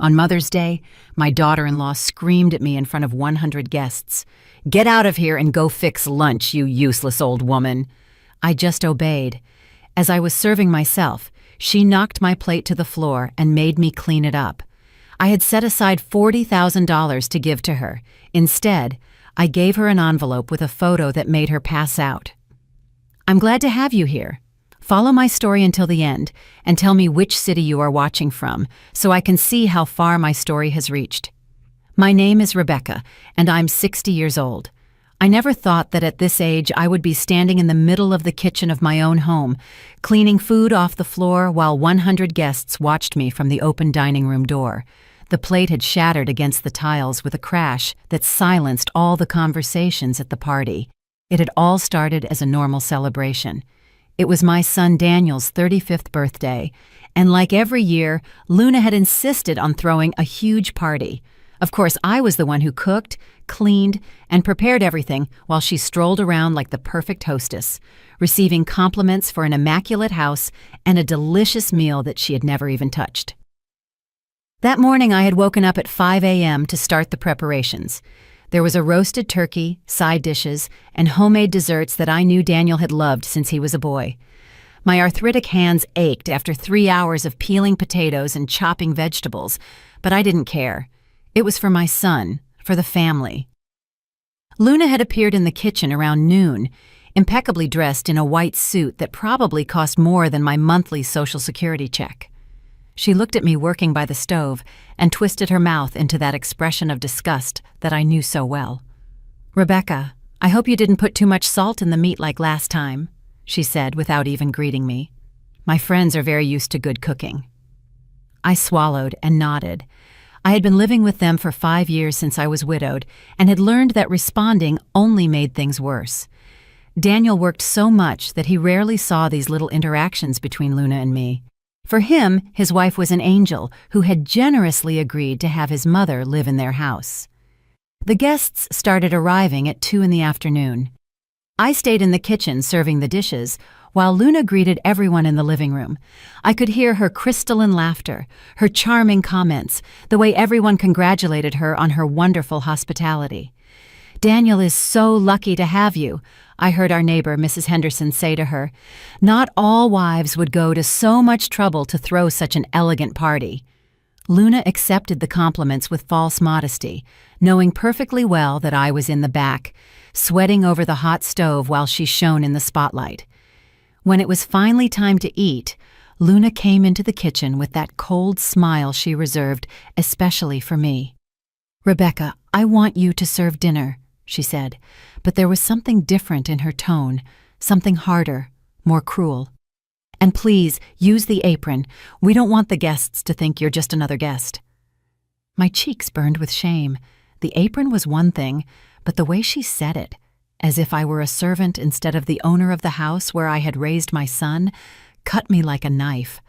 On Mother's Day, my daughter-in-law screamed at me in front of 100 guests. "Get out of here and go fix lunch, you useless old woman." I just obeyed. As I was serving myself, she knocked my plate to the floor and made me clean it up. I had set aside $40,000 to give to her. Instead, I gave her an envelope with a photo that made her pass out. "I'm glad to have you here. Follow my story until the end and tell me which city you are watching from so I can see how far my story has reached." My name is Rebecca, and I'm 60 years old. I never thought that at this age I would be standing in the middle of the kitchen of my own home, cleaning food off the floor while 100 guests watched me from the open dining room door. The plate had shattered against the tiles with a crash that silenced all the conversations at the party. It had all started as a normal celebration. It was my son Daniel's 35th birthday, and like every year, Luna had insisted on throwing a huge party. Of course, I was the one who cooked, cleaned, and prepared everything while she strolled around like the perfect hostess, receiving compliments for an immaculate house and a delicious meal that she had never even touched. That morning, I had woken up at 5 a.m. to start the preparations. There was a roasted turkey, side dishes, and homemade desserts that I knew Daniel had loved since he was a boy. My arthritic hands ached after 3 hours of peeling potatoes and chopping vegetables, but I didn't care. It was for my son, for the family. Luna had appeared in the kitchen around noon, impeccably dressed in a white suit that probably cost more than my monthly Social Security check. She looked at me working by the stove and twisted her mouth into that expression of disgust that I knew so well. "Rebecca, I hope you didn't put too much salt in the meat like last time," she said without even greeting me. My friends are very used to good cooking. I swallowed and nodded. I had been living with them for 5 years since I was widowed and had learned that responding only made things worse. Daniel worked so much that he rarely saw these little interactions between Luna and me. For him, his wife was an angel who had generously agreed to have his mother live in their house. The guests started arriving at 2 in the afternoon. I stayed in the kitchen serving the dishes, while Luna greeted everyone in the living room. I could hear her crystalline laughter, her charming comments, the way everyone congratulated her on her wonderful hospitality. "Daniel is so lucky to have you," I heard our neighbor, Mrs. Henderson, say to her. "Not all wives would go to so much trouble to throw such an elegant party." Luna accepted the compliments with false modesty, knowing perfectly well that I was in the back, sweating over the hot stove while she shone in the spotlight. When it was finally time to eat, Luna came into the kitchen with that cold smile she reserved especially for me. "Rebecca, I want you to serve dinner," she said, but there was something different in her tone, something harder, more cruel. "And please, use the apron. We don't want the guests to think you're just another guest." My cheeks burned with shame. The apron was one thing, but the way she said it, as if I were a servant instead of the owner of the house where I had raised my son, cut me like a knife.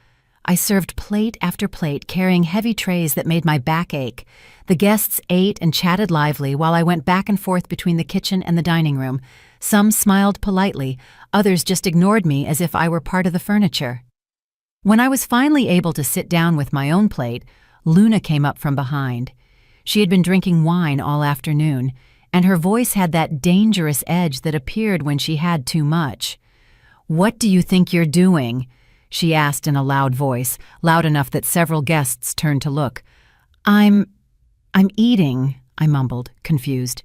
I served plate after plate, carrying heavy trays that made my back ache. The guests ate and chatted lively while I went back and forth between the kitchen and the dining room. Some smiled politely, others just ignored me as if I were part of the furniture. When I was finally able to sit down with my own plate, Luna came up from behind. She had been drinking wine all afternoon, and her voice had that dangerous edge that appeared when she had too much. "What do you think you're doing?" she asked in a loud voice, loud enough that several guests turned to look. I'm eating," I mumbled, confused.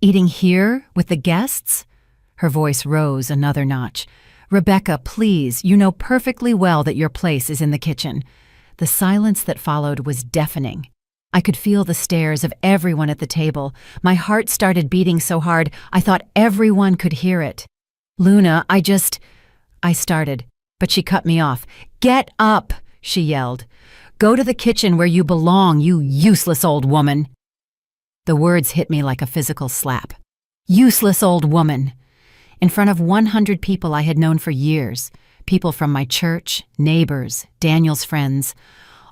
"Eating here, with the guests?" Her voice rose another notch. "Rebecca, please, you know perfectly well that your place is in the kitchen." The silence that followed was deafening. I could feel the stares of everyone at the table. My heart started beating so hard I thought everyone could hear it. "Luna, I started, but she cut me off. "Get up," she yelled. "Go to the kitchen where you belong, you useless old woman." The words hit me like a physical slap. Useless old woman. In front of 100 people I had known for years, people from my church, neighbors, Daniel's friends,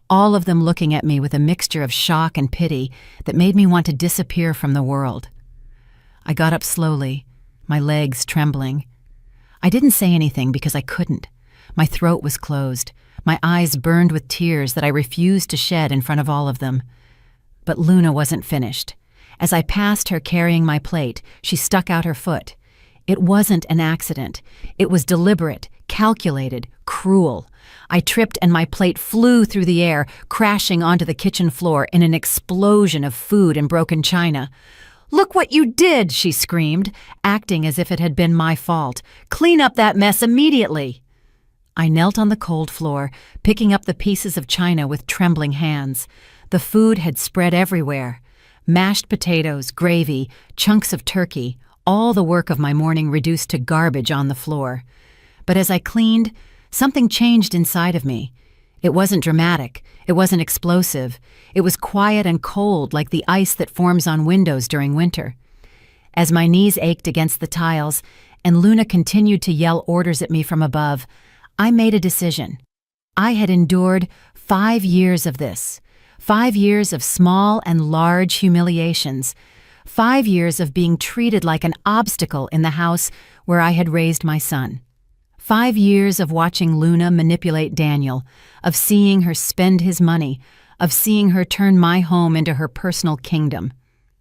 all of them looking at me with a mixture of shock and pity that made me want to disappear from the world. I got up slowly, my legs trembling. I didn't say anything because I couldn't. My throat was closed. My eyes burned with tears that I refused to shed in front of all of them. But Luna wasn't finished. As I passed her carrying my plate, she stuck out her foot. It wasn't an accident. It was deliberate, calculated, cruel. I tripped and my plate flew through the air, crashing onto the kitchen floor in an explosion of food and broken china. "Look what you did!" she screamed, acting as if it had been my fault. "Clean up that mess immediately!" I knelt on the cold floor, picking up the pieces of china with trembling hands. The food had spread everywhere. Mashed potatoes, gravy, chunks of turkey, all the work of my morning reduced to garbage on the floor. But as I cleaned, something changed inside of me. It wasn't dramatic. It wasn't explosive. It was quiet and cold like the ice that forms on windows during winter. As my knees ached against the tiles and Luna continued to yell orders at me from above, I made a decision. I had endured 5 years of this. 5 years of small and large humiliations. 5 years of being treated like an obstacle in the house where I had raised my son. 5 years of watching Luna manipulate Daniel, of seeing her spend his money, of seeing her turn my home into her personal kingdom.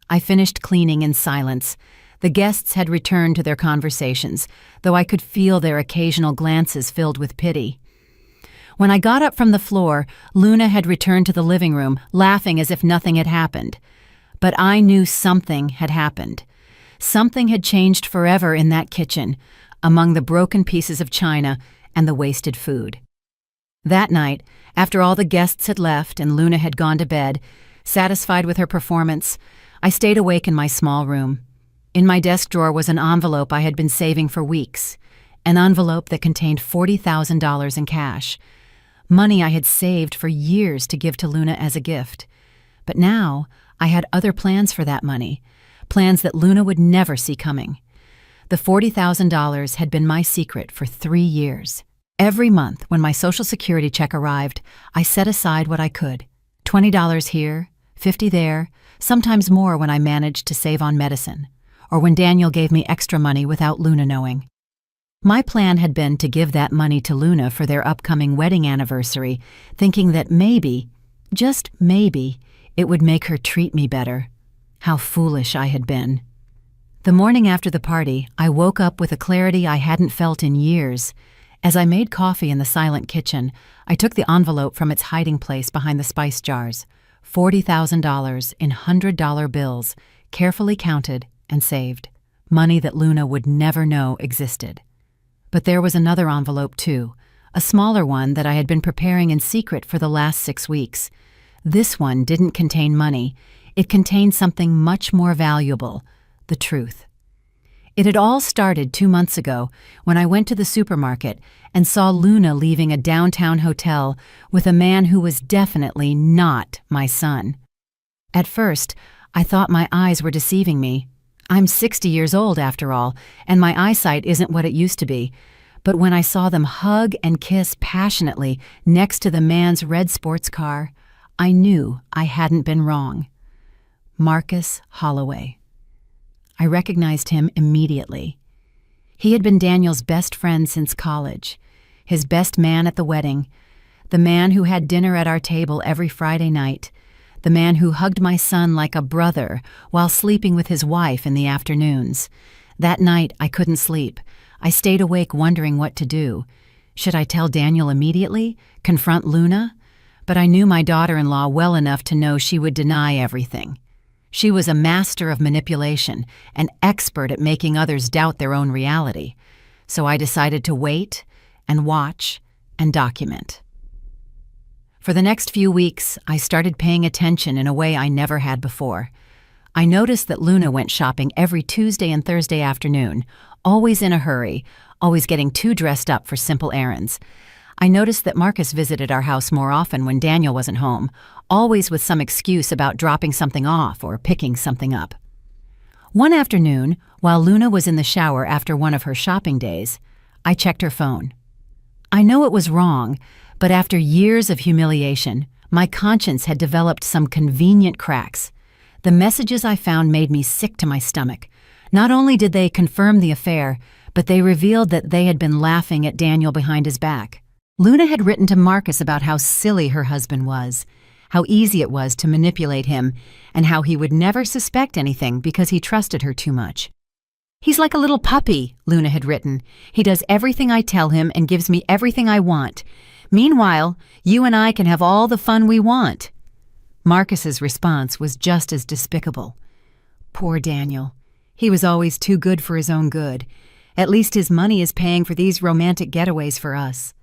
I finished cleaning in silence. The guests had returned to their conversations, though I could feel their occasional glances filled with pity. When I got up from the floor, Luna had returned to the living room, laughing as if nothing had happened. But I knew something had happened. Something had changed forever in that kitchen, among the broken pieces of china and the wasted food. That night, after all the guests had left and Luna had gone to bed, satisfied with her performance, I stayed awake in my small room. In my desk drawer was an envelope I had been saving for weeks, an envelope that contained $40,000 in cash, money I had saved for years to give to Luna as a gift. But now, I had other plans for that money, plans that Luna would never see coming. The $40,000 had been my secret for 3 years. Every month, when my Social Security check arrived, I set aside what I could. $20 here, $50 there, sometimes more when I managed to save on medicine, or when Daniel gave me extra money without Luna knowing. My plan had been to give that money to Luna for their upcoming wedding anniversary, thinking that maybe, just maybe, it would make her treat me better. How foolish I had been. The morning after the party, I woke up with a clarity I hadn't felt in years. As I made coffee in the silent kitchen, I took the envelope from its hiding place behind the spice jars. $40,000 in $100 bills, carefully counted and saved. Money that Luna would never know existed. But there was another envelope too, a smaller one that I had been preparing in secret for the last 6 weeks. This one didn't contain money. It contained something much more valuable. The truth. It had all started 2 months ago when I went to the supermarket and saw Luna leaving a downtown hotel with a man who was definitely not my son. At first, I thought my eyes were deceiving me. I'm 60 years old after all, and my eyesight isn't what it used to be. But when I saw them hug and kiss passionately next to the man's red sports car, I knew I hadn't been wrong. Marcus Holloway. I recognized him immediately. He had been Daniel's best friend since college, his best man at the wedding, the man who had dinner at our table every Friday night, the man who hugged my son like a brother while sleeping with his wife in the afternoons. That night, I couldn't sleep. I stayed awake wondering what to do. Should I tell Daniel immediately? Confront Luna? But I knew my daughter-in-law well enough to know she would deny everything. She was a master of manipulation, an expert at making others doubt their own reality. So I decided to wait and watch and document. For the next few weeks, I started paying attention in a way I never had before. I noticed that Luna went shopping every Tuesday and Thursday afternoon, always in a hurry, always getting too dressed up for simple errands. I noticed that Marcus visited our house more often when Daniel wasn't home, always with some excuse about dropping something off or picking something up. One afternoon, while Luna was in the shower after one of her shopping days, I checked her phone. I know it was wrong, but after years of humiliation, my conscience had developed some convenient cracks. The messages I found made me sick to my stomach. Not only did they confirm the affair, but they revealed that they had been laughing at Daniel behind his back. Luna had written to Marcus about how silly her husband was, how easy it was to manipulate him, and how he would never suspect anything because he trusted her too much. "He's like a little puppy," Luna had written. "He does everything I tell him and gives me everything I want. Meanwhile, you and I can have all the fun we want." Marcus's response was just as despicable. Poor Daniel. He was always too good for his own good. At least his money is paying for these romantic getaways for us.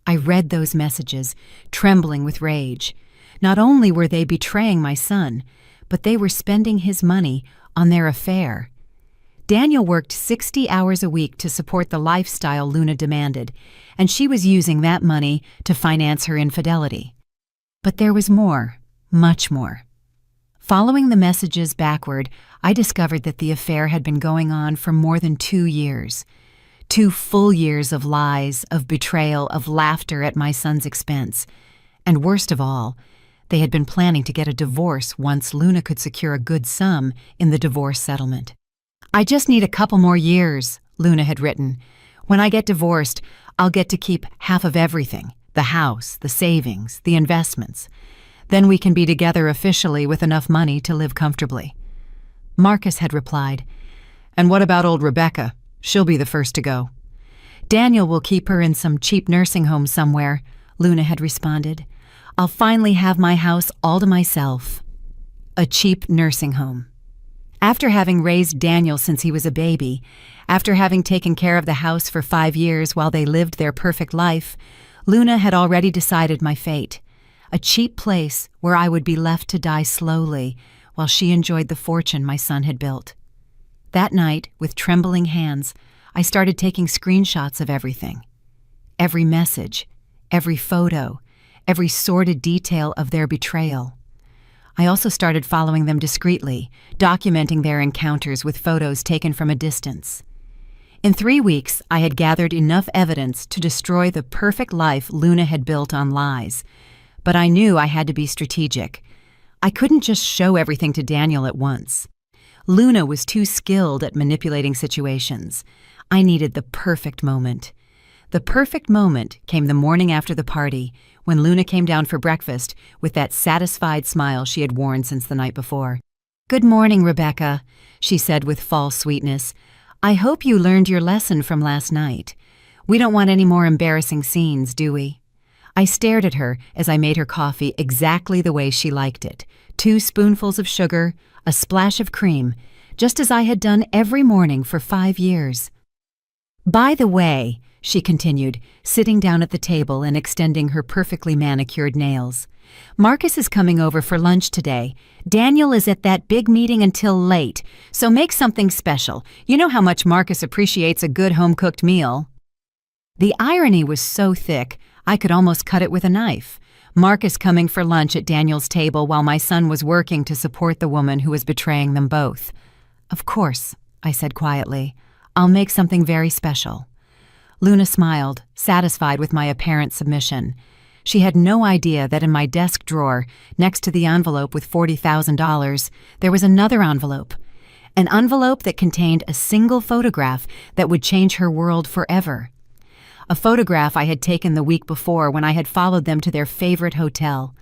I read those messages, trembling with rage. Not only were they betraying my son, but they were spending his money on their affair. Daniel worked 60 hours a week to support the lifestyle Luna demanded, and she was using that money to finance her infidelity. But there was more, much more. Following the messages backward, I discovered that the affair had been going on for more than 2 years. 2 full years of lies, of betrayal, of laughter at my son's expense. And worst of all, they had been planning to get a divorce once Luna could secure a good sum in the divorce settlement. "I just need a couple more years," Luna had written. "When I get divorced, I'll get to keep half of everything, the house, the savings, the investments. Then we can be together officially with enough money to live comfortably." Marcus had replied, "And what about old Rebecca? She'll be the first to go." "Daniel will keep her in some cheap nursing home somewhere," Luna had responded. "I'll finally have my house all to myself." A cheap nursing home. After having raised Daniel since he was a baby, after having taken care of the house for 5 years while they lived their perfect life, Luna had already decided my fate. A cheap place where I would be left to die slowly while she enjoyed the fortune my son had built. That night, with trembling hands, I started taking screenshots of everything. Every message, every photo, every sordid detail of their betrayal. I also started following them discreetly, documenting their encounters with photos taken from a distance. In 3 weeks, I had gathered enough evidence to destroy the perfect life Luna had built on lies. But I knew I had to be strategic. I couldn't just show everything to Daniel at once. Luna was too skilled at manipulating situations. I needed the perfect moment. The perfect moment came the morning after the party, when Luna came down for breakfast with that satisfied smile she had worn since the night before. "Good morning, Rebecca," she said with false sweetness. "I hope you learned your lesson from last night. We don't want any more embarrassing scenes, do we?" I stared at her as I made her coffee exactly the way she liked it. 2 spoonfuls of sugar, a splash of cream, just as I had done every morning for 5 years. "By the way," she continued, sitting down at the table and extending her perfectly manicured nails, "Marcus is coming over for lunch today. Daniel is at that big meeting until late, so make something special. You know how much Marcus appreciates a good home-cooked meal." The irony was so thick, I could almost cut it with a knife. Marcus coming for lunch at Daniel's table while my son was working to support the woman who was betraying them both. "Of course," I said quietly. "I'll make something very special." Luna smiled, satisfied with my apparent submission. She had no idea that in my desk drawer, next to the envelope with $40,000, there was another envelope. An envelope that contained a single photograph that would change her world forever. A photograph I had taken the week before when I had followed them to their favorite hotel.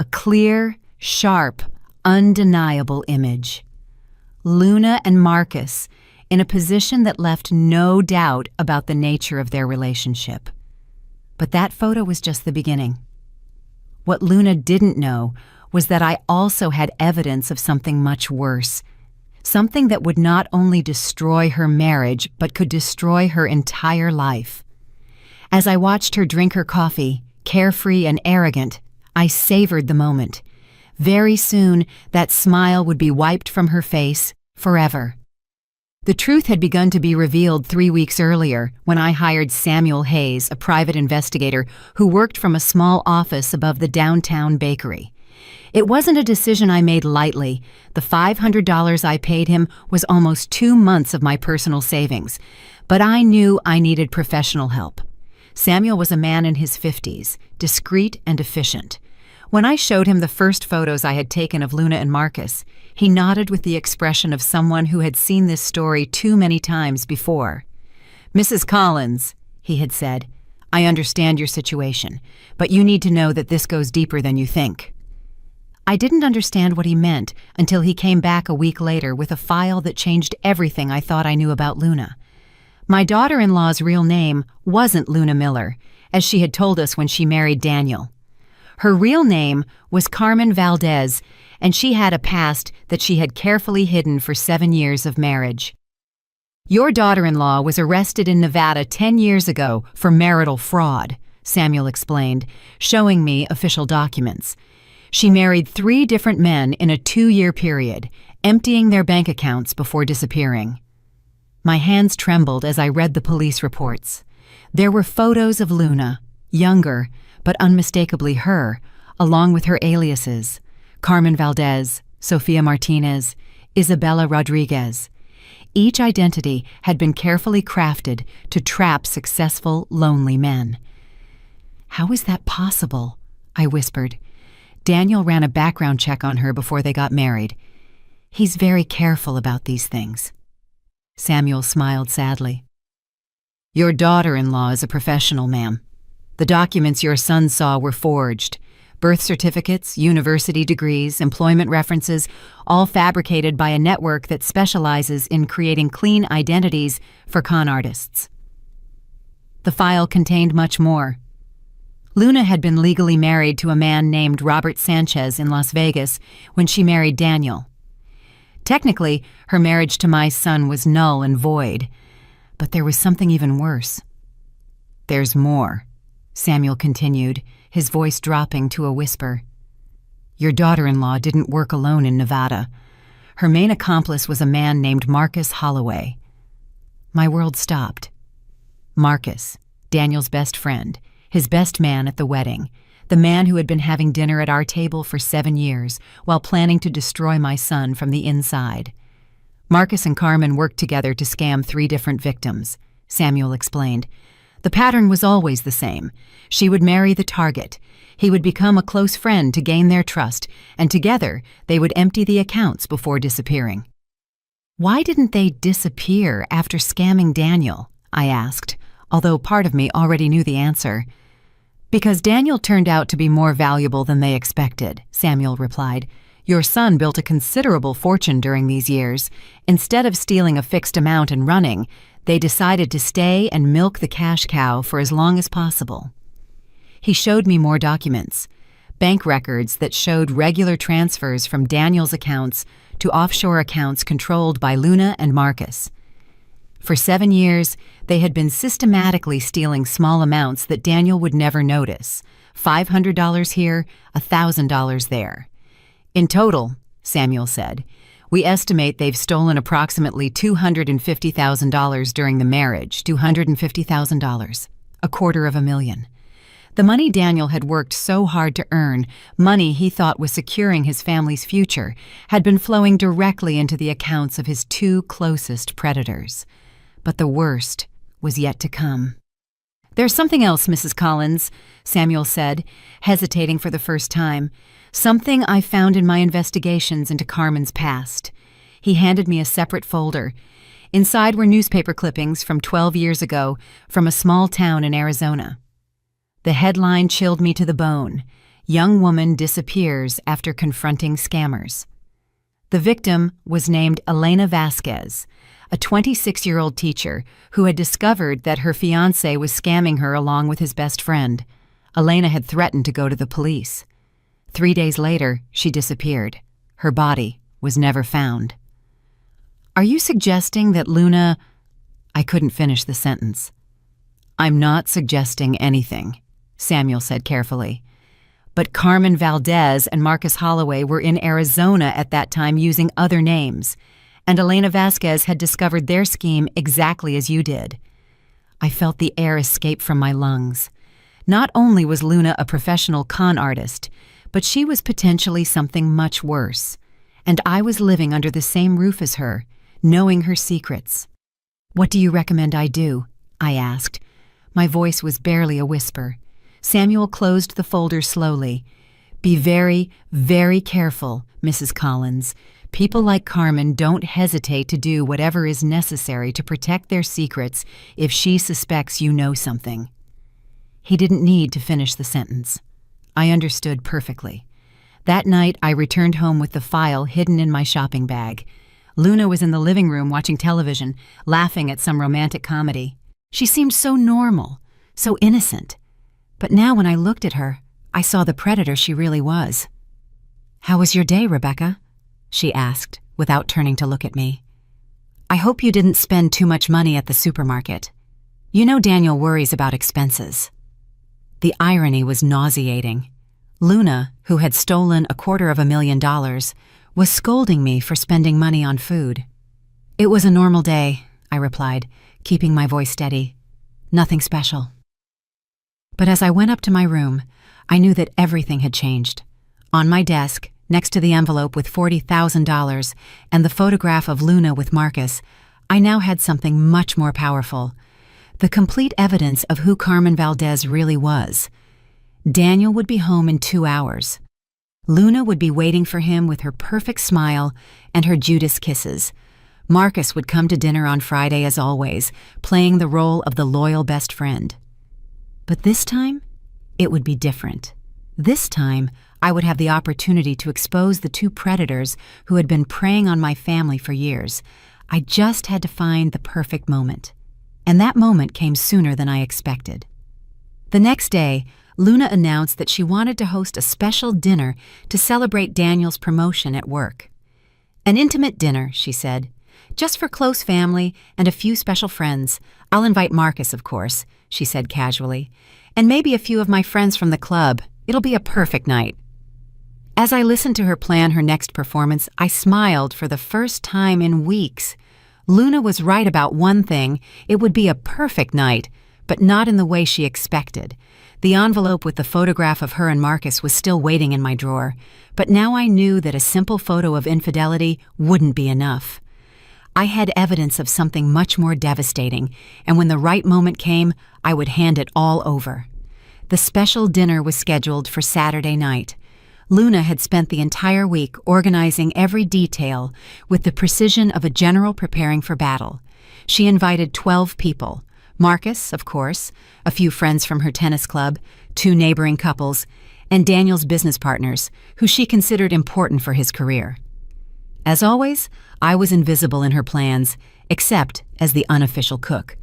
A clear, sharp, undeniable image. Luna and Marcus, in a position that left no doubt about the nature of their relationship. But that photo was just the beginning. What Luna didn't know was that I also had evidence of something much worse. Something that would not only destroy her marriage, but could destroy her entire life. As I watched her drink her coffee, carefree and arrogant, I savored the moment. Very soon, that smile would be wiped from her face forever. The truth had begun to be revealed 3 weeks earlier when I hired Samuel Hayes, a private investigator who worked from a small office above the downtown bakery. It wasn't a decision I made lightly. The $500 I paid him was almost 2 months of my personal savings, but I knew I needed professional help. Samuel was a man in his 50s, discreet and efficient. When I showed him the first photos I had taken of Luna and Marcus, he nodded with the expression of someone who had seen this story too many times before. "Mrs. Collins," he had said, I understand your situation, but you need to know that this goes deeper than you think." I didn't understand what he meant until he came back a week later with a file that changed everything I thought I knew about Luna. My daughter-in-law's real name wasn't Luna Miller, as she had told us when she married Daniel. Her real name was Carmen Valdez, and she had a past that she had carefully hidden for 7 years of marriage. "Your daughter-in-law was arrested in Nevada 10 years ago for marital fraud," Samuel explained, showing me official documents. "She married 3 different men in a 2-year period, emptying their bank accounts before disappearing." My hands trembled as I read the police reports. There were photos of Luna, younger, but unmistakably her, along with her aliases: Carmen Valdez, Sofia Martinez, Isabella Rodriguez. Each identity had been carefully crafted to trap successful, lonely men. "How is that possible?" I whispered. "Daniel ran a background check on her before they got married. He's very careful about these things." Samuel smiled sadly. "Your daughter-in-law is a professional, ma'am. The documents your son saw were forged. Birth certificates, university degrees, employment references, all fabricated by a network that specializes in creating clean identities for con artists." The file contained much more. Luna had been legally married to a man named Robert Sanchez in Las Vegas when she married Daniel. Technically, her marriage to my son was null and void, but there was something even worse. "There's more," Samuel continued, his voice dropping to a whisper. "Your daughter-in-law didn't work alone in Nevada. Her main accomplice was a man named Marcus Holloway." My world stopped. Marcus, Daniel's best friend, his best man at the wedding, the man who had been having dinner at our table for 7 years while planning to destroy my son from the inside. Marcus and Carmen worked together to scam 3 different victims, Samuel explained. The pattern was always the same. She would marry the target. He would become a close friend to gain their trust, and together they would empty the accounts before disappearing. "Why didn't they disappear after scamming Daniel?" I asked, although part of me already knew the answer. "Because Daniel turned out to be more valuable than they expected," Samuel replied. "Your son built a considerable fortune during these years. Instead of stealing a fixed amount and running, they decided to stay and milk the cash cow for as long as possible." He showed me more documents, bank records that showed regular transfers from Daniel's accounts to offshore accounts controlled by Luna and Marcus. For 7 years, they had been systematically stealing small amounts that Daniel would never notice, $500 here, $1,000 there. "In total," Samuel said, "we estimate they've stolen approximately $250,000 during the marriage, $250,000, $250,000. The money Daniel had worked so hard to earn, money he thought was securing his family's future, had been flowing directly into the accounts of his 2 closest predators. But the worst was yet to come. "There's something else, Mrs. Collins," Samuel said, hesitating for the first time. "Something I found in my investigations into Carmen's past." He handed me a separate folder. Inside were newspaper clippings from 12 years ago from a small town in Arizona. The headline chilled me to the bone: "Young woman disappears after confronting scammers." The victim was named Elena Vasquez, a 26-year-old teacher who had discovered that her fiancé was scamming her along with his best friend. Elena had threatened to go to the police. 3 days later, she disappeared. Her body was never found. "Are you suggesting that Luna—" I couldn't finish the sentence. "I'm not suggesting anything," Samuel said carefully. "But Carmen Valdez and Marcus Holloway were in Arizona at that time using other names, and Elena Vasquez had discovered their scheme exactly as you did." I felt the air escape from my lungs. Not only was Luna a professional con artist, but she was potentially something much worse, and I was living under the same roof as her, knowing her secrets. "What do you recommend I do?" I asked. My voice was barely a whisper. Samuel closed the folder slowly. "Be very, very careful, Mrs. Collins. People like Carmen don't hesitate to do whatever is necessary to protect their secrets if she suspects you know something." He didn't need to finish the sentence. I understood perfectly. That night, I returned home with the file hidden in my shopping bag. Luna was in the living room watching television, laughing at some romantic comedy. She seemed so normal, so innocent. But now when I looked at her, I saw the predator she really was. "How was your day, Rebecca?" she asked, without turning to look at me. "I hope you didn't spend too much money at the supermarket. You know Daniel worries about expenses." The irony was nauseating. Luna, who had stolen $250,000, was scolding me for spending money on food. "It was a normal day," I replied, keeping my voice steady. "Nothing special." But as I went up to my room, I knew that everything had changed. On my desk, next to the envelope with $40,000 and the photograph of Luna with Marcus, I now had something much more powerful: the complete evidence of who Carmen Valdez really was. Daniel would be home in 2 hours. Luna would be waiting for him with her perfect smile and her Judas kisses. Marcus would come to dinner on Friday as always, playing the role of the loyal best friend. But this time, it would be different. This time, I would have the opportunity to expose the two predators who had been preying on my family for years. I just had to find the perfect moment. And that moment came sooner than I expected. The next day, Luna announced that she wanted to host a special dinner to celebrate Daniel's promotion at work. "An intimate dinner," she said. "Just for close family and a few special friends. I'll invite Marcus, of course," she said casually. "And maybe a few of my friends from the club. It'll be a perfect night." As I listened to her plan her next performance, I smiled for the first time in weeks. Luna was right about one thing: it would be a perfect night, but not in the way she expected. The envelope with the photograph of her and Marcus was still waiting in my drawer, but now I knew that a simple photo of infidelity wouldn't be enough. I had evidence of something much more devastating, and when the right moment came, I would hand it all over. The special dinner was scheduled for Saturday night. Luna had spent the entire week organizing every detail with the precision of a general preparing for battle. She invited 12 people: Marcus, of course, a few friends from her tennis club, 2 neighboring couples, and Daniel's business partners, who she considered important for his career. As always, I was invisible in her plans, except as the unofficial cook.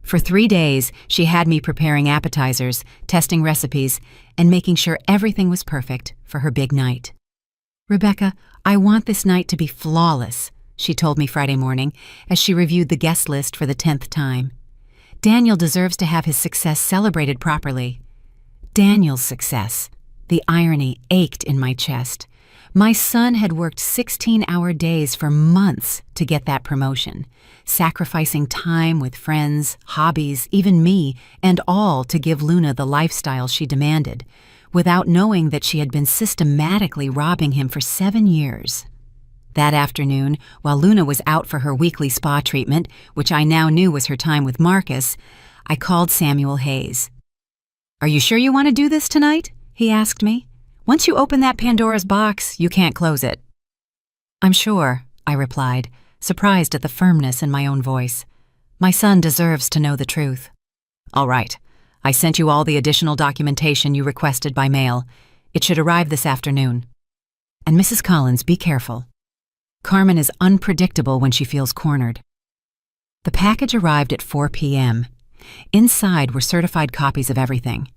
For 3 days, she had me preparing appetizers, testing recipes, and making sure everything was perfect for her big night. "Rebecca, I want this night to be flawless," she told me Friday morning as she reviewed the guest list for the 10th time. "Daniel deserves to have his success celebrated properly." Daniel's success. The irony ached in my chest. My son had worked 16-hour days for months to get that promotion, sacrificing time with friends, hobbies, even me, and all to give Luna the lifestyle she demanded, without knowing that she had been systematically robbing him for 7 years. That afternoon, while Luna was out for her weekly spa treatment, which I now knew was her time with Marcus, I called Samuel Hayes. "Are you sure you want to do this tonight?" he asked me. "Once you open that Pandora's box, you can't close it." "I'm sure," I replied, surprised at the firmness in my own voice. "My son deserves to know the truth." "All right. I sent you all the additional documentation you requested by mail. It should arrive this afternoon. And Mrs. Collins, be careful. Carmen is unpredictable when she feels cornered." The package arrived at 4 p.m. Inside were certified copies of everything: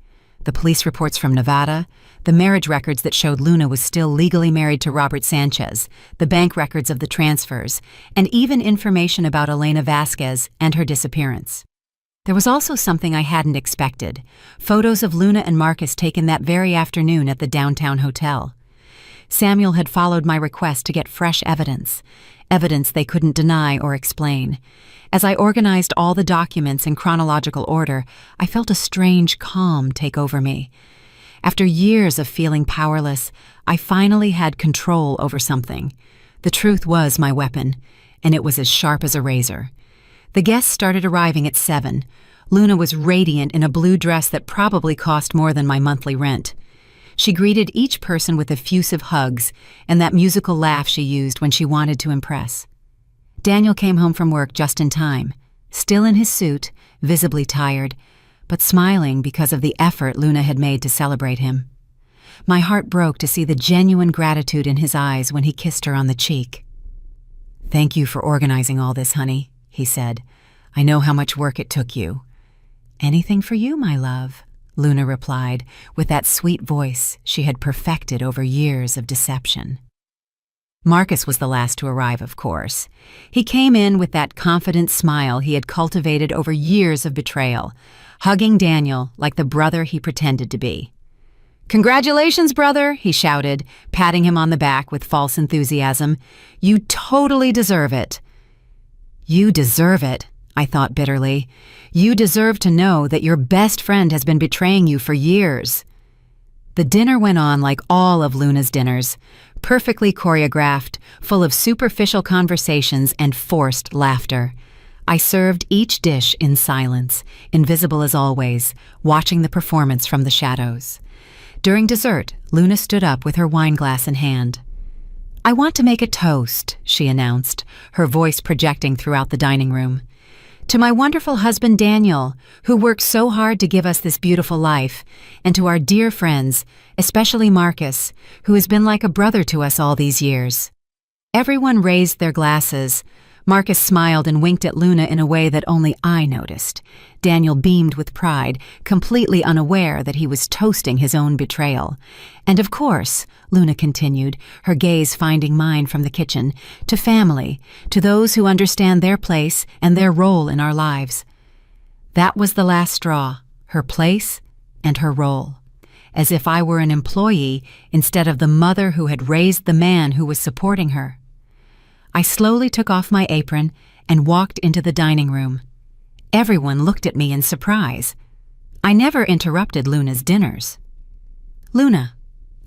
the police reports from Nevada, the marriage records that showed Luna was still legally married to Robert Sanchez, the bank records of the transfers, and even information about Elena Vasquez and her disappearance. There was also something I hadn't expected: photos of Luna and Marcus taken that very afternoon at the downtown hotel. Samuel had followed my request to get fresh evidence they couldn't deny or explain. As I organized all the documents in chronological order, I felt a strange calm take over me. After years of feeling powerless, I finally had control over something. The truth was my weapon, and it was as sharp as a razor. The guests started arriving at 7. Luna was radiant in a blue dress that probably cost more than my monthly rent. She greeted each person with effusive hugs and that musical laugh she used when she wanted to impress. Daniel came home from work just in time, still in his suit, visibly tired, but smiling because of the effort Luna had made to celebrate him. My heart broke to see the genuine gratitude in his eyes when he kissed her on the cheek. "Thank you for organizing all this, honey," he said. "I know how much work it took you." "Anything for you, my love," Luna replied, with that sweet voice she had perfected over years of deception. Marcus was the last to arrive, of course. He came in with that confident smile he had cultivated over years of betrayal, hugging Daniel like the brother he pretended to be. "Congratulations, brother," he shouted, patting him on the back with false enthusiasm. "You totally deserve it." "You deserve it," I thought bitterly. "You deserve to know that your best friend has been betraying you for years." The dinner went on like all of Luna's dinners, perfectly choreographed, full of superficial conversations and forced laughter. I served each dish in silence, invisible as always, watching the performance from the shadows. During dessert, Luna stood up with her wine glass in hand. "I want to make a toast," she announced, her voice projecting throughout the dining room. "To my wonderful husband Daniel, who worked so hard to give us this beautiful life, and to our dear friends, especially Marcus, who has been like a brother to us all these years." Everyone raised their glasses. Marcus smiled and winked at Luna in a way that only I noticed. Daniel beamed with pride, completely unaware that he was toasting his own betrayal. "And of course," Luna continued, her gaze finding mine from the kitchen, "to family, to those who understand their place and their role in our lives." That was the last straw, her place and her role. As if I were an employee instead of the mother who had raised the man who was supporting her. I slowly took off my apron and walked into the dining room. Everyone looked at me in surprise. I never interrupted Luna's dinners. "Luna,"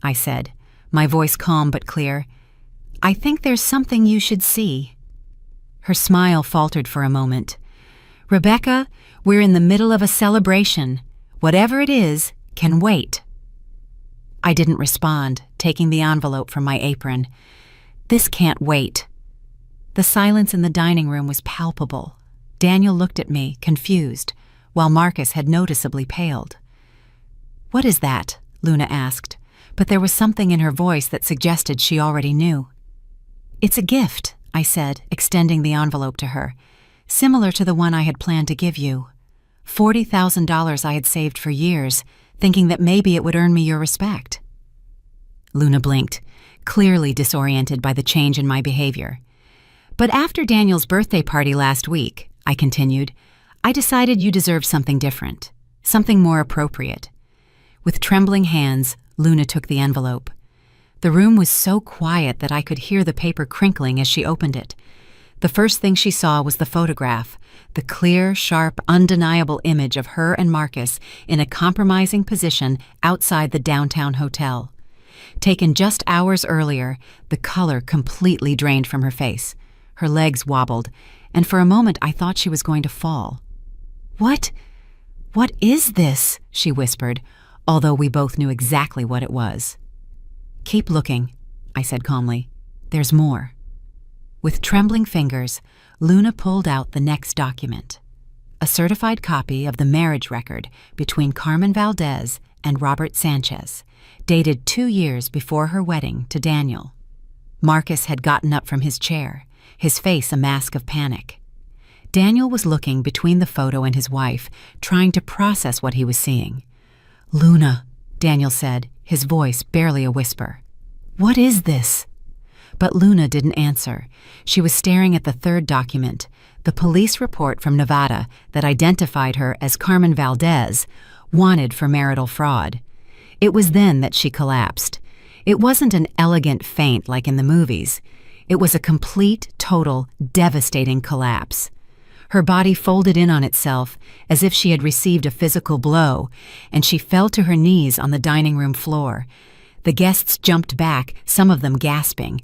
I said, my voice calm but clear, "I think there's something you should see." Her smile faltered for a moment. "Rebecca, we're in the middle of a celebration. Whatever it is can wait." I didn't respond, taking the envelope from my apron. "This can't wait." The silence in the dining room was palpable. Daniel looked at me, confused, while Marcus had noticeably paled. "What is that?" Luna asked, but there was something in her voice that suggested she already knew. "It's a gift," I said, extending the envelope to her, "similar to the one I had planned to give you. $40,000 I had saved for years, thinking that maybe it would earn me your respect." Luna blinked, clearly disoriented by the change in my behavior. "But after Daniel's birthday party last week," I continued, "I decided you deserved something different, something more appropriate." With trembling hands, Luna took the envelope. The room was so quiet that I could hear the paper crinkling as she opened it. The first thing she saw was the photograph, the clear, sharp, undeniable image of her and Marcus in a compromising position outside the downtown hotel. Taken just hours earlier, the color completely drained from her face. Her legs wobbled, and for a moment I thought she was going to fall. What is this?" she whispered, although we both knew exactly what it was. "Keep looking," I said calmly. "There's more." With trembling fingers, Luna pulled out the next document, a certified copy of the marriage record between Carmen Valdez and Robert Sanchez, dated 2 years before her wedding to Daniel. Marcus had gotten up from his chair, his face a mask of panic. Daniel was looking between the photo and his wife, trying to process what he was seeing. "Luna," Daniel said, his voice barely a whisper. "What is this?" But Luna didn't answer. She was staring at the third document, the police report from Nevada that identified her as Carmen Valdez, wanted for marital fraud. It was then that she collapsed. It wasn't an elegant faint like in the movies. It was a complete, total, devastating collapse. Her body folded in on itself as if she had received a physical blow, and she fell to her knees on the dining room floor. The guests jumped back, some of them gasping.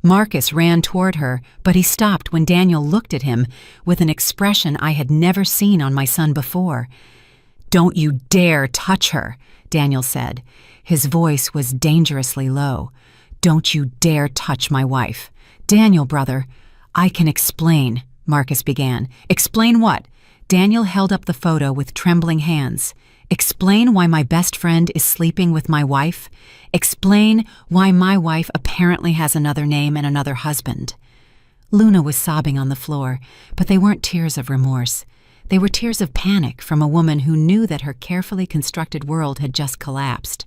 Marcus ran toward her, but he stopped when Daniel looked at him with an expression I had never seen on my son before. "Don't you dare touch her," Daniel said. His voice was dangerously low. "Don't you dare touch my wife." "Daniel, brother, I can explain," Marcus began. "Explain what?" Daniel held up the photo with trembling hands. Explain why my best friend is sleeping with my wife. Explain why my wife apparently has another name and another husband. Luna was sobbing on the floor, but they weren't tears of remorse. They were tears of panic from a woman who knew that her carefully constructed world had just collapsed.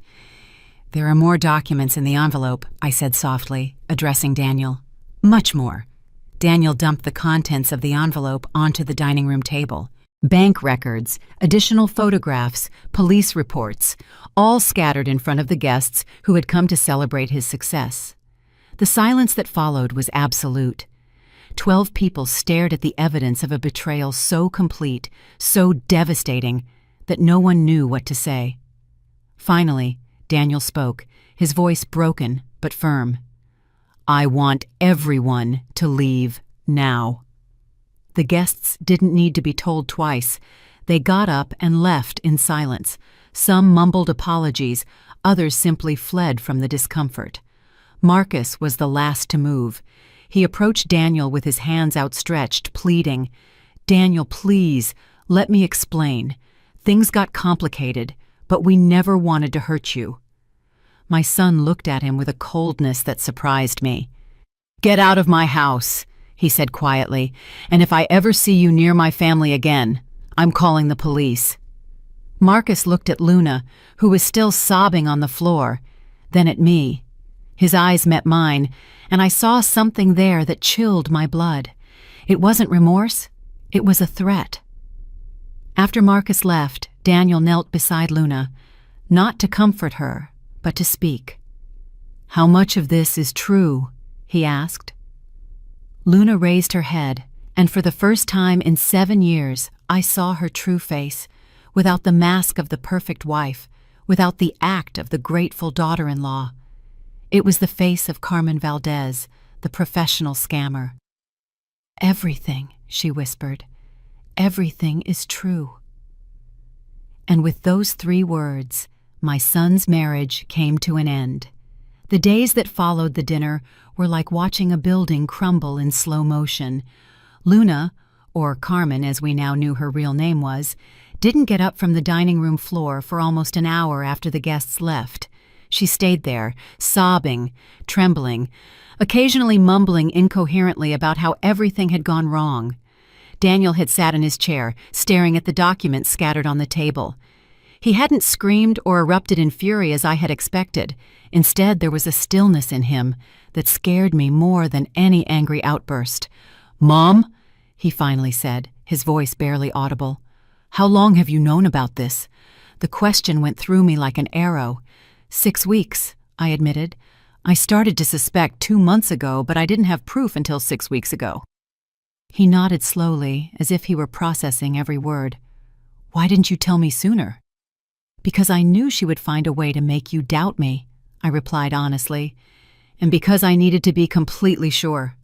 "There are more documents in the envelope," I said softly, addressing Daniel. "Much more." Daniel dumped the contents of the envelope onto the dining room table. Bank records, additional photographs, police reports, all scattered in front of the guests who had come to celebrate his success. The silence that followed was absolute. 12 people stared at the evidence of a betrayal so complete, so devastating, that no one knew what to say. Finally, Daniel spoke, his voice broken but firm. "I want everyone to leave now." The guests didn't need to be told twice. They got up and left in silence. Some mumbled apologies, others simply fled from the discomfort. Marcus was the last to move. He approached Daniel with his hands outstretched, pleading, "Daniel, please, let me explain. Things got complicated, but we never wanted to hurt you." My son looked at him with a coldness that surprised me. "Get out of my house," he said quietly, "and if I ever see you near my family again, I'm calling the police." Marcus looked at Luna, who was still sobbing on the floor, then at me. His eyes met mine, and I saw something there that chilled my blood. It wasn't remorse, it was a threat. After Marcus left, Daniel knelt beside Luna, not to comfort her, but to speak. "How much of this is true?" he asked. Luna raised her head, and for the first time in 7 years, I saw her true face, without the mask of the perfect wife, without the act of the grateful daughter-in-law. It was the face of Carmen Valdez, the professional scammer. "Everything," she whispered, "everything is true." And with those 3 words, my son's marriage came to an end. The days that followed the dinner were like watching a building crumble in slow motion. Luna, or Carmen as we now knew her real name was, didn't get up from the dining room floor for almost an hour after the guests left. She stayed there, sobbing, trembling, occasionally mumbling incoherently about how everything had gone wrong. Daniel had sat in his chair, staring at the documents scattered on the table. He hadn't screamed or erupted in fury as I had expected. Instead, there was a stillness in him that scared me more than any angry outburst. "Mom," he finally said, his voice barely audible, "how long have you known about this?" The question went through me like an arrow. 6 weeks, I admitted. "I started to suspect 2 months ago, but I didn't have proof until 6 weeks ago." He nodded slowly, as if he were processing every word. "Why didn't you tell me sooner?" "Because I knew she would find a way to make you doubt me," I replied honestly, "and because I needed to be completely sure."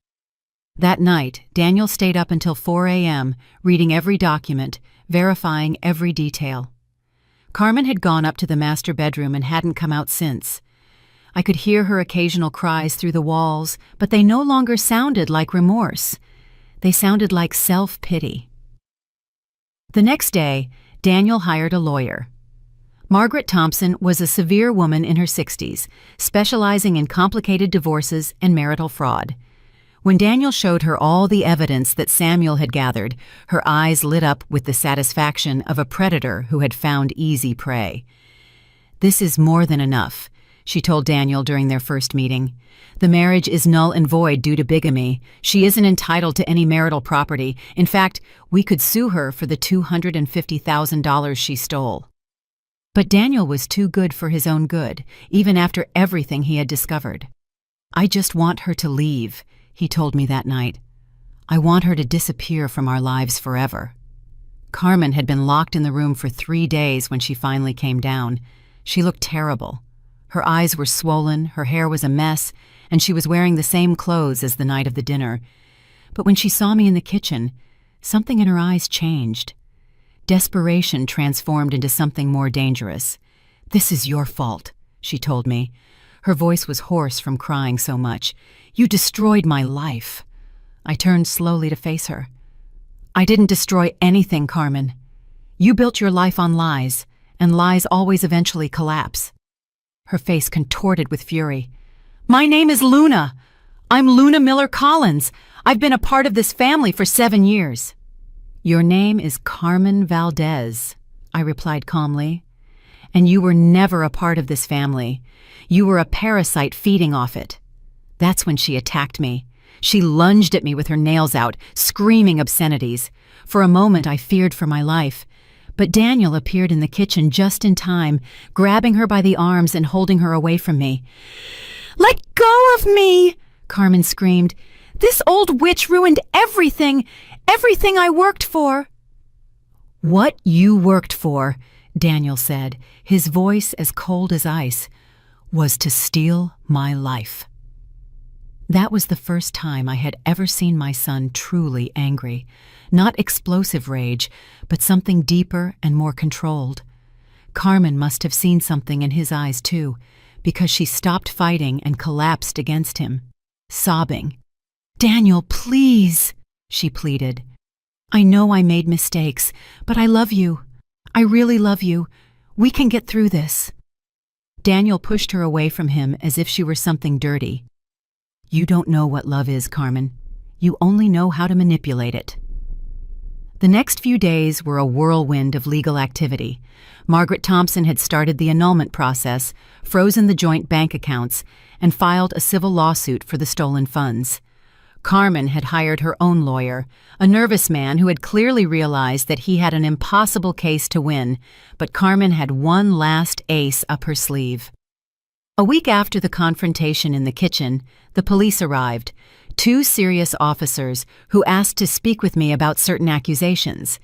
That night, Daniel stayed up until 4 a.m., reading every document, verifying every detail. Carmen had gone up to the master bedroom and hadn't come out since. I could hear her occasional cries through the walls, but they no longer sounded like remorse. They sounded like self-pity. The next day, Daniel hired a lawyer. Margaret Thompson was a severe woman in her 60s, specializing in complicated divorces and marital fraud. When Daniel showed her all the evidence that Samuel had gathered, her eyes lit up with the satisfaction of a predator who had found easy prey. "This is more than enough," she told Daniel during their first meeting. "The marriage is null and void due to bigamy. She isn't entitled to any marital property. In fact, we could sue her for the $250,000 she stole." But Daniel was too good for his own good, even after everything he had discovered. "I just want her to leave," he told me that night. "I want her to disappear from our lives forever." Carmen had been locked in the room for 3 days when she finally came down. She looked terrible. Her eyes were swollen, her hair was a mess, and she was wearing the same clothes as the night of the dinner. But when she saw me in the kitchen, something in her eyes changed. Desperation transformed into something more dangerous. "This is your fault," she told me. Her voice was hoarse from crying so much. "You destroyed my life." I turned slowly to face her. I didn't destroy anything, Carmen. You built your life on lies, and lies always eventually collapse. Her face contorted with fury. My name is Luna. I'm Luna Miller Collins. I've been a part of this family for 7 years. Your name is Carmen Valdez, I replied calmly. And you were never a part of this family. You were a parasite feeding off it. That's when she attacked me. She lunged at me with her nails out, screaming obscenities. For a moment I feared for my life. But Daniel appeared in the kitchen just in time, grabbing her by the arms and holding her away from me. Let go of me! Carmen screamed. This old witch ruined everything I worked for. What you worked for, Daniel said, his voice as cold as ice, was to steal my life. That was the first time I had ever seen my son truly angry. Not explosive rage, but something deeper and more controlled. Carmen must have seen something in his eyes too, because she stopped fighting and collapsed against him, sobbing. Daniel, please, she pleaded. I know I made mistakes, but I love you. I really love you. We can get through this. Daniel pushed her away from him as if she were something dirty. You don't know what love is, Carmen. You only know how to manipulate it. The next few days were a whirlwind of legal activity. Margaret Thompson had started the annulment process, frozen the joint bank accounts, and filed a civil lawsuit for the stolen funds. Carmen had hired her own lawyer, a nervous man who had clearly realized that he had an impossible case to win, but Carmen had one last ace up her sleeve. A week after the confrontation in the kitchen, the police arrived, 2 serious officers who asked to speak with me about certain accusations.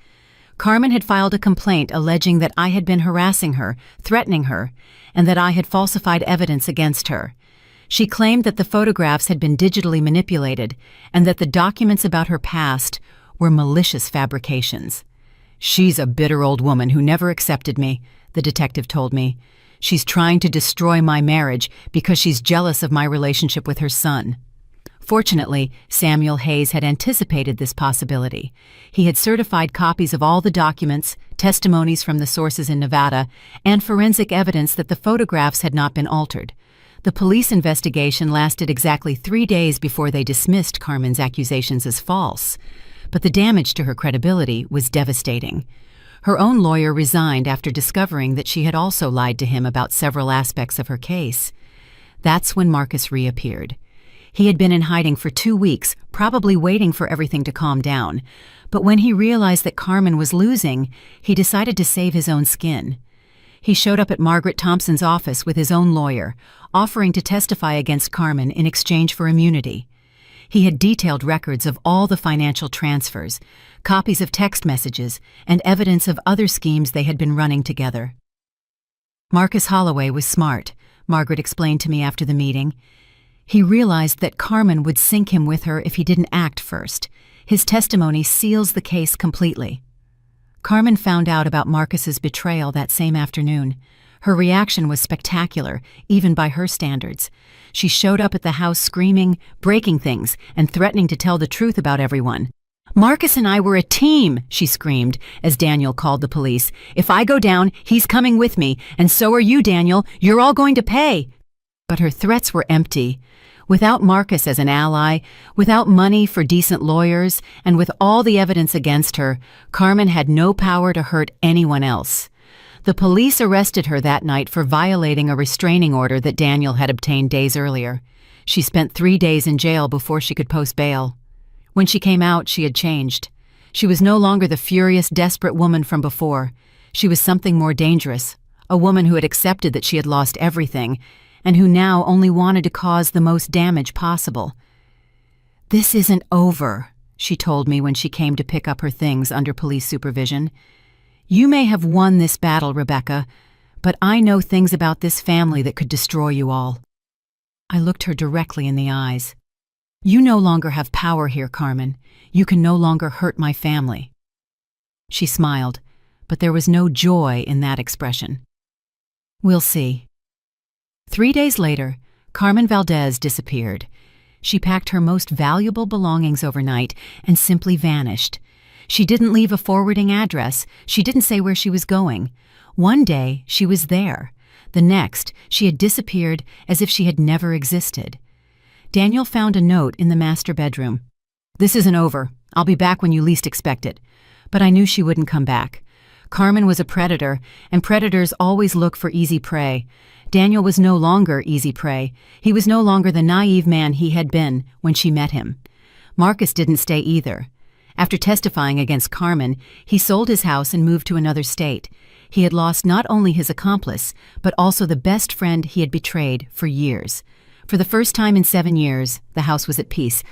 Carmen had filed a complaint alleging that I had been harassing her, threatening her, and that I had falsified evidence against her. She claimed that the photographs had been digitally manipulated and that the documents about her past were malicious fabrications. She's a bitter old woman who never accepted me, the detective told me. She's trying to destroy my marriage because she's jealous of my relationship with her son. Fortunately, Samuel Hayes had anticipated this possibility. He had certified copies of all the documents, testimonies from the sources in Nevada, and forensic evidence that the photographs had not been altered. The police investigation lasted exactly 3 days before they dismissed Carmen's accusations as false. But the damage to her credibility was devastating. Her own lawyer resigned after discovering that she had also lied to him about several aspects of her case. That's when Marcus reappeared. He had been in hiding for 2 weeks, probably waiting for everything to calm down. But when he realized that Carmen was losing, he decided to save his own skin. He showed up at Margaret Thompson's office with his own lawyer, offering to testify against Carmen in exchange for immunity. He had detailed records of all the financial transfers, copies of text messages, and evidence of other schemes they had been running together. Marcus Holloway was smart, Margaret explained to me after the meeting. He realized that Carmen would sink him with her if he didn't act first. His testimony seals the case completely. Carmen found out about Marcus's betrayal that same afternoon. Her reaction was spectacular, even by her standards. She showed up at the house screaming, breaking things, and threatening to tell the truth about everyone. Marcus and I were a team, she screamed, as Daniel called the police. If I go down, he's coming with me, and so are you, Daniel. You're all going to pay. But her threats were empty. Without Marcus as an ally, without money for decent lawyers, and with all the evidence against her, Carmen had no power to hurt anyone else. The police arrested her that night for violating a restraining order that Daniel had obtained days earlier. She spent 3 days in jail before she could post bail. When she came out, she had changed. She was no longer the furious, desperate woman from before. She was something more dangerous, a woman who had accepted that she had lost everything, and who now only wanted to cause the most damage possible. This isn't over, she told me when she came to pick up her things under police supervision. You may have won this battle, Rebecca, but I know things about this family that could destroy you all. I looked her directly in the eyes. You no longer have power here, Carmen. You can no longer hurt my family. She smiled, but there was no joy in that expression. We'll see. 3 days later, Carmen Valdez disappeared. She packed her most valuable belongings overnight and simply vanished. She didn't leave a forwarding address. She didn't say where she was going. One day, she was there. The next, she had disappeared as if she had never existed. Daniel found a note in the master bedroom. "This isn't over. I'll be back when you least expect it." But I knew she wouldn't come back. Carmen was a predator, and predators always look for easy prey. Daniel was no longer easy prey. He was no longer the naive man he had been when she met him. Marcus didn't stay either. After testifying against Carmen, he sold his house and moved to another state. He had lost not only his accomplice, but also the best friend he had betrayed for years. For the first time in 7 years, the house was at peace.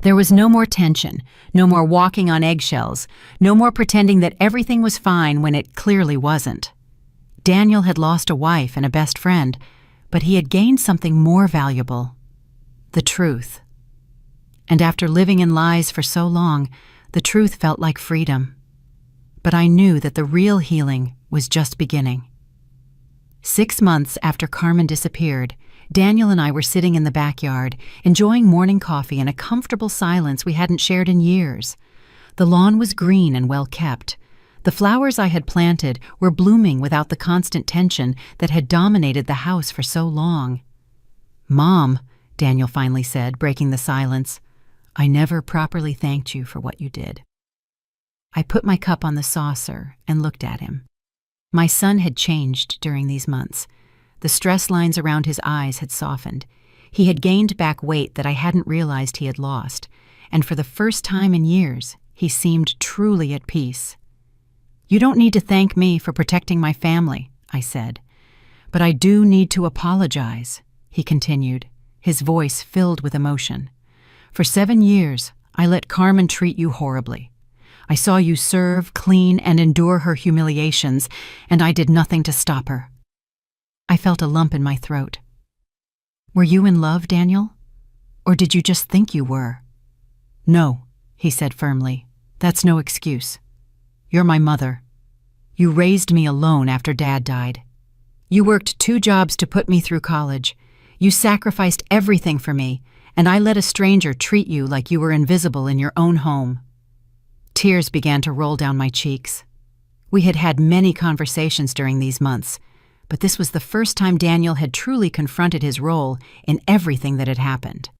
There was no more tension, no more walking on eggshells, no more pretending that everything was fine when it clearly wasn't. Daniel had lost a wife and a best friend, but he had gained something more valuable: the truth. And after living in lies for so long, the truth felt like freedom. But I knew that the real healing was just beginning. 6 months after Carmen disappeared, Daniel and I were sitting in the backyard, enjoying morning coffee in a comfortable silence we hadn't shared in years. The lawn was green and well kept. The flowers I had planted were blooming without the constant tension that had dominated the house for so long. "Mom," Daniel finally said, breaking the silence, "I never properly thanked you for what you did." I put my cup on the saucer and looked at him. My son had changed during these months. The stress lines around his eyes had softened. He had gained back weight that I hadn't realized he had lost, and for the first time in years, he seemed truly at peace. "You don't need to thank me for protecting my family," I said. "But I do need to apologize," he continued, his voice filled with emotion. "For 7 years, I let Carmen treat you horribly. I saw you serve, clean, and endure her humiliations, and I did nothing to stop her." I felt a lump in my throat. "Were you in love, Daniel? Or did you just think you were?" "No," he said firmly. "That's no excuse. You're my mother. You raised me alone after Dad died. You worked 2 jobs to put me through college. You sacrificed everything for me, and I let a stranger treat you like you were invisible in your own home." Tears began to roll down my cheeks. We had had many conversations during these months, but this was the first time Daniel had truly confronted his role in everything that had happened.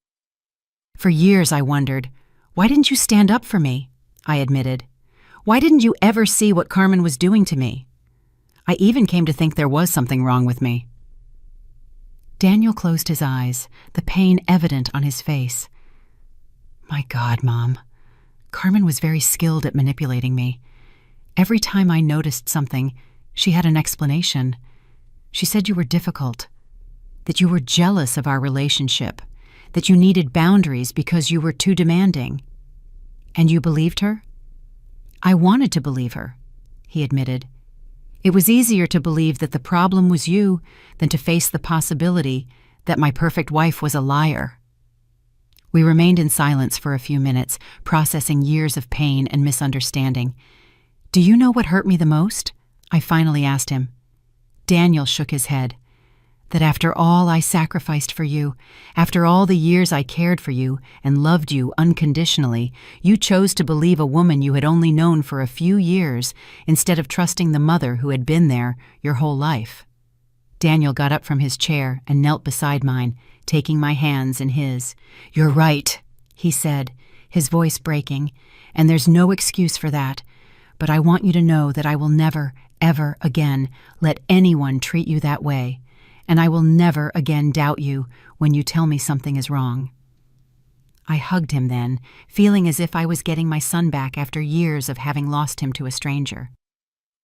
"For years I wondered, why didn't you stand up for me?" I admitted. "Why didn't you ever see what Carmen was doing to me? I even came to think there was something wrong with me." Daniel closed his eyes, the pain evident on his face. "My God, Mom. Carmen was very skilled at manipulating me. Every time I noticed something, she had an explanation. She said you were difficult, that you were jealous of our relationship, that you needed boundaries because you were too demanding. And you believed her?" "I wanted to believe her," he admitted. "It was easier to believe that the problem was you than to face the possibility that my perfect wife was a liar." We remained in silence for a few minutes, processing years of pain and misunderstanding. "Do you know what hurt me the most?" I finally asked him. Daniel shook his head. "That after all I sacrificed for you, after all the years I cared for you and loved you unconditionally, you chose to believe a woman you had only known for a few years instead of trusting the mother who had been there your whole life." Daniel got up from his chair and knelt beside mine, taking my hands in his. "You're right," he said, his voice breaking, "and there's no excuse for that. But I want you to know that I will never, ever again let anyone treat you that way, and I will never again doubt you when you tell me something is wrong." I hugged him then, feeling as if I was getting my son back after years of having lost him to a stranger.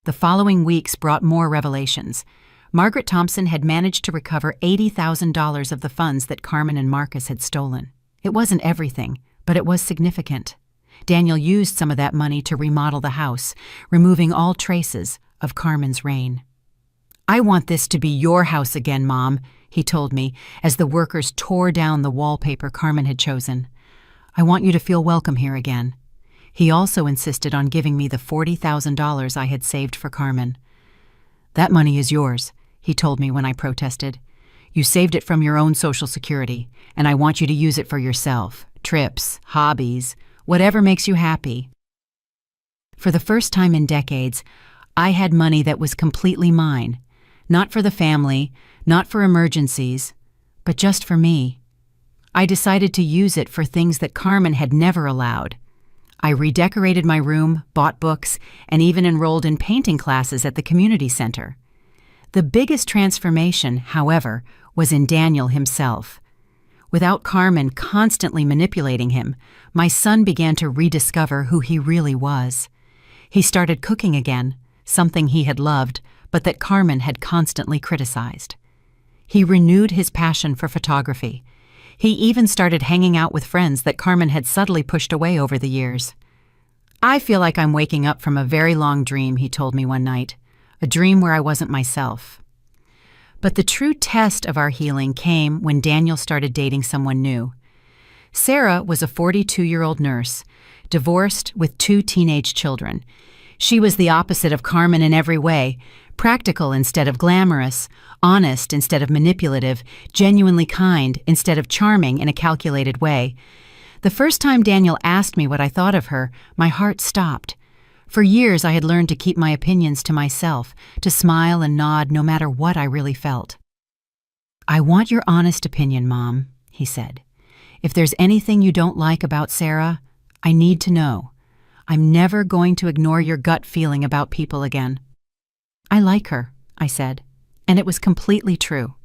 The following weeks brought more revelations. Margaret Thompson had managed to recover $80,000 of the funds that Carmen and Marcus had stolen. It wasn't everything, but it was significant. Daniel used some of that money to remodel the house, removing all traces of Carmen's reign. "I want this to be your house again, Mom," he told me as the workers tore down the wallpaper Carmen had chosen. "I want you to feel welcome here again." He also insisted on giving me the $40,000 I had saved for Carmen. "That money is yours," he told me when I protested. "You saved it from your own Social Security, and I want you to use it for yourself. Trips, hobbies, whatever makes you happy." For the first time in decades, I had money that was completely mine. Not for the family, not for emergencies, but just for me. I decided to use it for things that Carmen had never allowed. I redecorated my room, bought books, and even enrolled in painting classes at the community center. The biggest transformation, however, was in Daniel himself. Without Carmen constantly manipulating him, my son began to rediscover who he really was. He started cooking again, something he had loved, but that Carmen had constantly criticized. He renewed his passion for photography. He even started hanging out with friends that Carmen had subtly pushed away over the years. "I feel like I'm waking up from a very long dream," he told me one night, "a dream where I wasn't myself." But the true test of our healing came when Daniel started dating someone new. Sarah was a 42-year-old nurse, divorced with 2 teenage children. She was the opposite of Carmen in every way, practical instead of glamorous, honest instead of manipulative, genuinely kind instead of charming in a calculated way. The first time Daniel asked me what I thought of her, my heart stopped. For years I had learned to keep my opinions to myself, to smile and nod no matter what I really felt. "I want your honest opinion, Mom," he said. "If there's anything you don't like about Sarah, I need to know. I'm never going to ignore your gut feeling about people again." "I like her," I said, and it was completely true.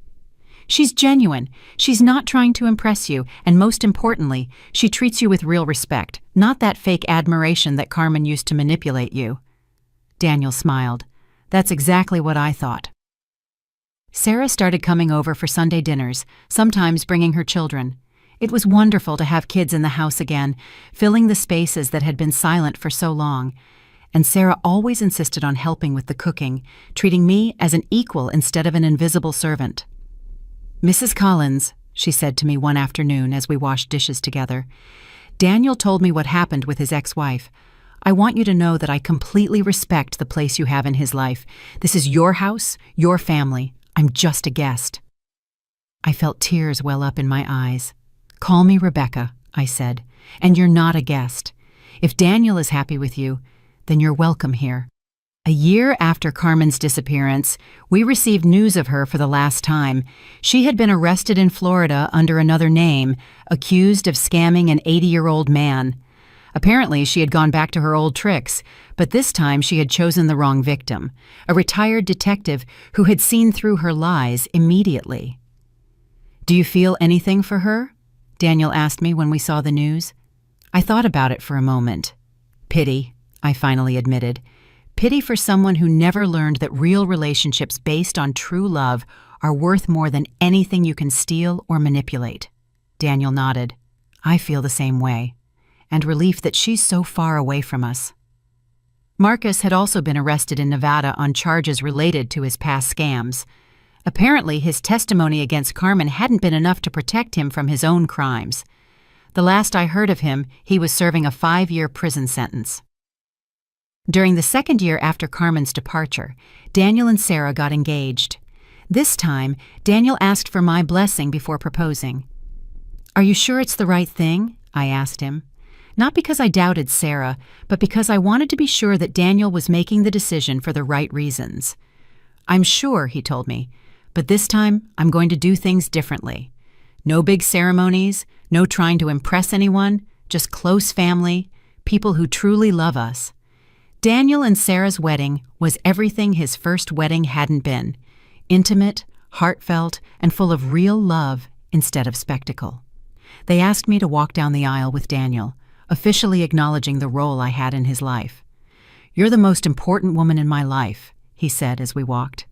"She's genuine. She's not trying to impress you, and most importantly, she treats you with real respect, not that fake admiration that Carmen used to manipulate you." Daniel smiled. "That's exactly what I thought." Sarah started coming over for Sunday dinners, sometimes bringing her children. It was wonderful to have kids in the house again, filling the spaces that had been silent for so long. And Sarah always insisted on helping with the cooking, treating me as an equal instead of an invisible servant. "Mrs. Collins," she said to me one afternoon as we washed dishes together, "Daniel told me what happened with his ex-wife. I want you to know that I completely respect the place you have in his life. This is your house, your family. I'm just a guest." I felt tears well up in my eyes. "Call me Rebecca," I said, "and you're not a guest. If Daniel is happy with you, then you're welcome here." A year after Carmen's disappearance, we received news of her for the last time. She had been arrested in Florida under another name, accused of scamming an 80-year-old man. Apparently, she had gone back to her old tricks, but this time she had chosen the wrong victim, a retired detective who had seen through her lies immediately. "Do you feel anything for her?" Daniel asked me when we saw the news. I thought about it for a moment. "Pity," I finally admitted. "Pity for someone who never learned that real relationships based on true love are worth more than anything you can steal or manipulate." Daniel nodded. "I feel the same way. And relief that she's so far away from us." Marcus had also been arrested in Nevada on charges related to his past scams. Apparently, his testimony against Carmen hadn't been enough to protect him from his own crimes. The last I heard of him, he was serving a 5-year prison sentence. During the second year after Carmen's departure, Daniel and Sarah got engaged. This time, Daniel asked for my blessing before proposing. "Are you sure it's the right thing?" I asked him. Not because I doubted Sarah, but because I wanted to be sure that Daniel was making the decision for the right reasons. "I'm sure," he told me, "but this time I'm going to do things differently. No big ceremonies, no trying to impress anyone, just close family, people who truly love us." Daniel and Sarah's wedding was everything his first wedding hadn't been: intimate, heartfelt, and full of real love instead of spectacle. They asked me to walk down the aisle with Daniel, officially acknowledging the role I had in his life. "You're the most important woman in my life," he said as we walked,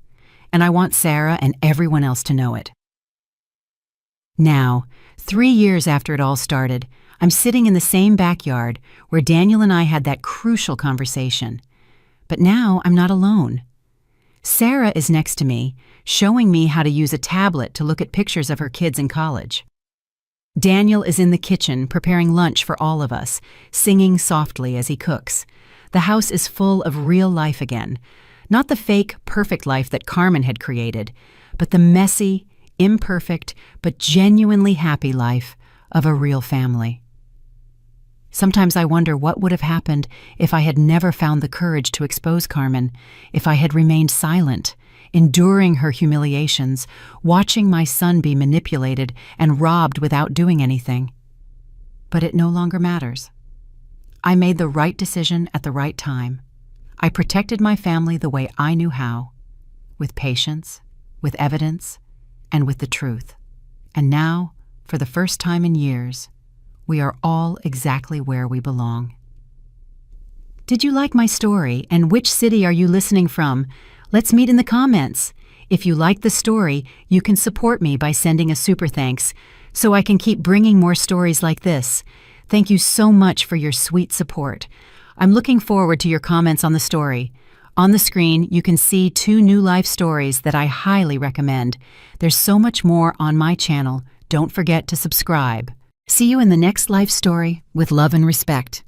"and I want Sarah and everyone else to know it." Now, 3 years after it all started, I'm sitting in the same backyard where Daniel and I had that crucial conversation. But now I'm not alone. Sarah is next to me, showing me how to use a tablet to look at pictures of her kids in college. Daniel is in the kitchen preparing lunch for all of us, singing softly as he cooks. The house is full of real life again. Not the fake, perfect life that Carmen had created, but the messy, imperfect, but genuinely happy life of a real family. Sometimes I wonder what would have happened if I had never found the courage to expose Carmen, if I had remained silent, enduring her humiliations, watching my son be manipulated and robbed without doing anything. But it no longer matters. I made the right decision at the right time. I protected my family the way I knew how, with patience, with evidence, and with the truth. And now, for the first time in years, we are all exactly where we belong. Did you like my story, and which city are you listening from? Let's meet in the comments. If you like the story, you can support me by sending a super thanks, so I can keep bringing more stories like this. Thank you so much for your sweet support. I'm looking forward to your comments on the story. On the screen, you can see 2 new life stories that I highly recommend. There's so much more on my channel. Don't forget to subscribe. See you in the next life story with love and respect.